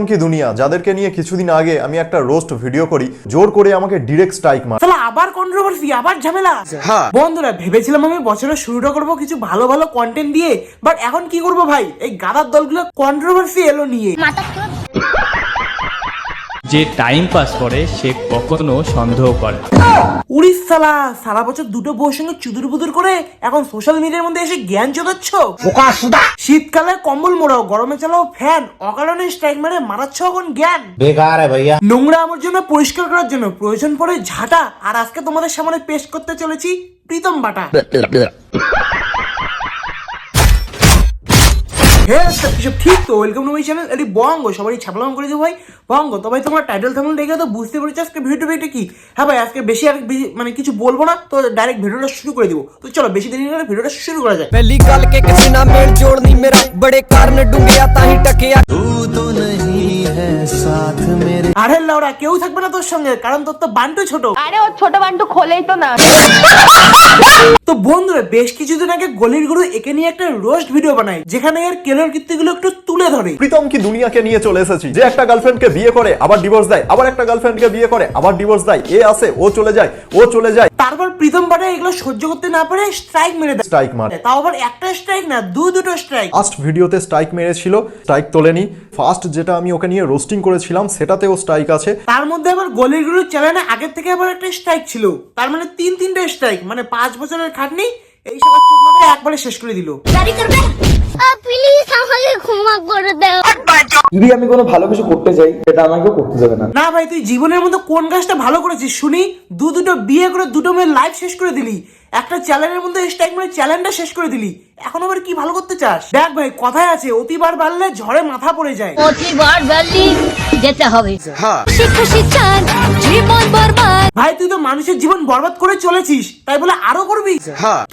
কি দুনিয়া, যাদেরকে নিয়ে কিছুদিন আগে আমি একটা রোস্ট ভিডিও করি, জোর করে আমাকে ডিরেক্ট স্ট্রাইক মার। তাহলে আবার কন্ট্রোভার্সি, আবার ঝামেলা। বন্ধুরা ভেবেছিলাম আমি বছরের শুরুটা করবো কিছু ভালো ভালো কন্টেন্ট দিয়ে, বাট এখন কি করবো ভাই, এই গাদার দলগুলো কন্ট্রোভার্সি এলো নিয়ে। যে টাইম পাস করে সে কখনো সন্দেহ করে। উড়িষ্যালা সারা বছর দুটো বউর সঙ্গে চুদুর বুদুর করে এখন সোশ্যাল মিডিয়ার মধ্যে এসে জ্ঞান চোদাচ্ছ। শীতকালে কম্বল মোড়াও, গরমে চালাও ফ্যান, অকারণে স্ট্রাইক মেরে মারাচ্ছ এখন জ্ঞান। বেকার ভাইয়া। নোংরা আবর্জনা পরিষ্কার করার জন্য প্রয়োজন পড়ে ঝাঁটা, আর আজকে তোমাদের সামনে পেশ করতে চলেছি প্রীতম বাটা। ঠিক তো, ওয়েলকাম টু মাই চ্যানেল। এটি বঙ্গ, সবারই ছাপলাম করে দিও ভাই বঙ্গ। তো ভাই তোমরা টাইটেল থাম্বনেল দেখে তো বুঝতে পেরেছো আজকে ভিডিওটা কি। হ্যাঁ ভাই, আজকে বেশি মানে কিছু বলবো না, তো ডাইরেক্ট ভিডিওটা শুরু করে দিব। তো চলো বেশি দেরি করে ভিডিওটা শুরু করা যায়। पहली गल के किसी ना मेल जोड़ नहीं मेरा, बड़े कारण डूंगिया ताही टकिया तू तो नहीं है साथ मेरे। আরে লাউরা কেউ থাকবে না তোর সঙ্গে, কারণ তোর তো বান্টু ছোট। আরে ও ছোট বান্টু খোলেই তো না। তো বন্ধুরা বেশ কিছুদিন আগে গলির গুরু একে নিয়ে একটা রোস্ট ভিডিও বানায়, যেখানে এর কেলোর কীর্তিগুলো একটু তুলে ধরে। প্রীতম কি দুনিয়াকে নিয়ে চলে এসেছি, যে একটা গার্লফ্রেন্ডকে বিয়ে করে আবার ডিভোর্স দেয়, আবার একটা গার্লফ্রেন্ডকে বিয়ে করে আবার ডিভোর্স দেয়, এ আসে ও চলে যায়, ও চলে যায়। তারপর প্রীতম বাটা এগুলো সহ্য করতে না পারে স্ট্রাইক মেরে দেয়। স্ট্রাইক মার, তাও আবার একটা স্ট্রাইক না, দুটো স্ট্রাইক। ফার্স্ট ভিডিওতে স্ট্রাইক মেরেছিল, স্ট্রাইক তোলেনি। ফার্স্ট যেটা আমি ওকে নিয়ে রোস্টিং করেছিলাম সেটাতেও স্ট্রাইক আছে। তার মধ্যে আবার গলির গুরু চ্যানেলে আগের থেকে আবার একটা স্ট্রাইক ছিল, তার মানে তিনটে স্ট্রাইক, মানে 5 বছরের খাটনি এই সব চোদনাটা একবারে শেষ করে দিল। প্লিজ আমাকে ক্ষমা করে দাও। যদি আমি কোনো ভালো কিছু করতে চাই সেটা আমাকে করতে দেবে না। না ভাই, তুই জীবনের মধ্যে কোন কাজটা ভালো করেছিস শুনি? দুটো বিয়ে করে দুটো মেয়ের লাইফ শেষ করে দিলি, একটা চ্যানেলের মধ্যে স্ট্রাইক মেরে চ্যানেলটা শেষ করে দিলি, এখন আবার কি ভালো করতে চাস? দেখ ভাই, কথায় আছে অতিবার বাড়লে ঝড়ে মাথা পড়ে যায়। প্রতিবার বললি যেতে হবে। শিক্ষা শিক্ষার জীবন বরবাদ। ভাই তুই তো মানুষের জীবন বরবাদ করে চলেছিস, তাই বলে আরো করবি?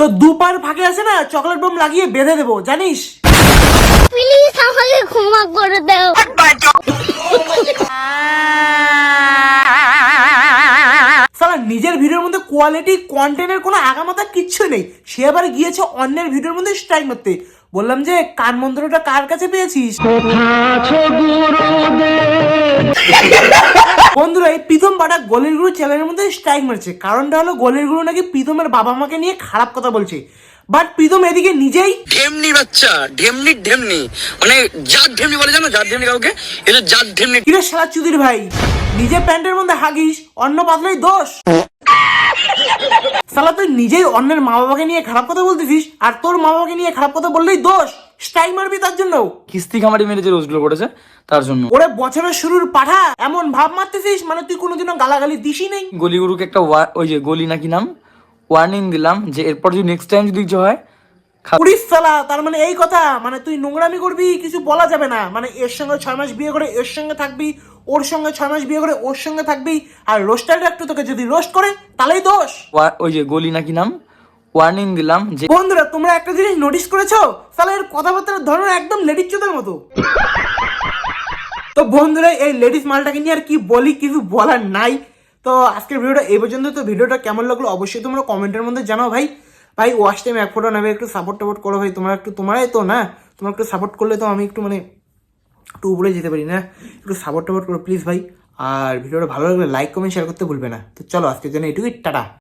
তো দুপার ফাঁকে আছে না, চকলেট বোম লাগিয়ে বেঁধে দেবো, জানিস? প্লিজ আমাকে ক্ষমা করে দাও। সালা নিজের ভিডিওর মধ্যে কোয়ালিটি কন্টেন্টের কোনো আগামাতা কিচ্ছু নেই, সে আবার গিয়েছে অন্যের ভিডিওর মধ্যে স্ট্রাইক মারতে। বললাম যে কান মন্ত্রটা কার কাছে পেয়েছিস? বন্ধুরা এই প্রীতম বাটা গলির গুরু চ্যানেলের মধ্যে স্ট্রাইক মারছে, কারণটা হলো গলির গুরু নাকি প্রীতমের বাবা মাকে নিয়ে খারাপ কথা বলছে। বাট প্রীতম এদিকে নিজেই ঢেমনি বাচ্চা, ঢেমনি মানে জাত ঢেমনি বলে, জানো জাত ঢেমনি কাউকে? এটা জাত ঢেমনি। কিরে শালা চুদির ভাই, নিজে প্যান্টের মধ্যে হাগিস, অন্য পাতলেই দোষ। শালা তুই নিজেই অন্যের মা বাবাকে নিয়ে খারাপ কথা বলতেছিস, আর তোর মা বাবাকে নিয়ে খারাপ কথা বললেই দোষ। স্ট্রাইক মারবি তার জন্য? কিস্তি খামারি মেরে যে রোজগুলো করেছে তার জন্য। ওরে বছরের শুরুর পাঠা, এমন ভাব মারতেছিস মানে তুই কোনোদিনও গালাগালি দিসই নেই। গলিগুরুকে একটা ওই যে গলি নাকি নাম ওয়ার্নিং দিলাম যে এরপর যদি নেক্সট টাইম যদি কিছু হয়। উড়িষ্যালা, তার মানে এই কথা, মানে তুই নোংরামি করবি, কিছু বলা যাবে না, মানে এর সঙ্গে 6 মাস বিয়ে করে এর সঙ্গে থাকবি, ওর সঙ্গে 6 মাস বিয়ে করে ওর সঙ্গে থাকবি, আর রোস্টারটা একটু তোকে যদি রোস্ট করে তাহলেই দোষ। ওই যে গলি নাকি নাম ওয়ার্নিং দিলাম যে। বন্ধুরা তোমরা একটা জিনিস নোটিস করেছো, তাহলে এর কথাবার্তার ধরন একদম লেডিস চোদার মতো। তো বন্ধুরা এই লেডিস মালটাকে নিয়ে আর কি বলি, কিছু বলার নাই। তো আজকের ভিডিওটা এই পর্যন্ত। তো ভিডিওটা কেমন লাগলো অবশ্যই তোমরা কমেন্টের মধ্যে জানাও ভাই। ভাই ওয়াচ টাইম এক ফোটো নেবে, একটু সাপোর্ট করো ভাই, তোমরাই তো না, তোমরা একটু সাপোর্ট করলে তো আমি একটু মানে একটু উপরে যেতে পারি না, একটু সাপোর্ট করো প্লিজ ভাই। আর ভিডিওটা ভালো লাগলে লাইক কমেন্ট শেয়ার করতে ভুলবে না। তো চলো আজকের জন্য এটুকুই, টাটা।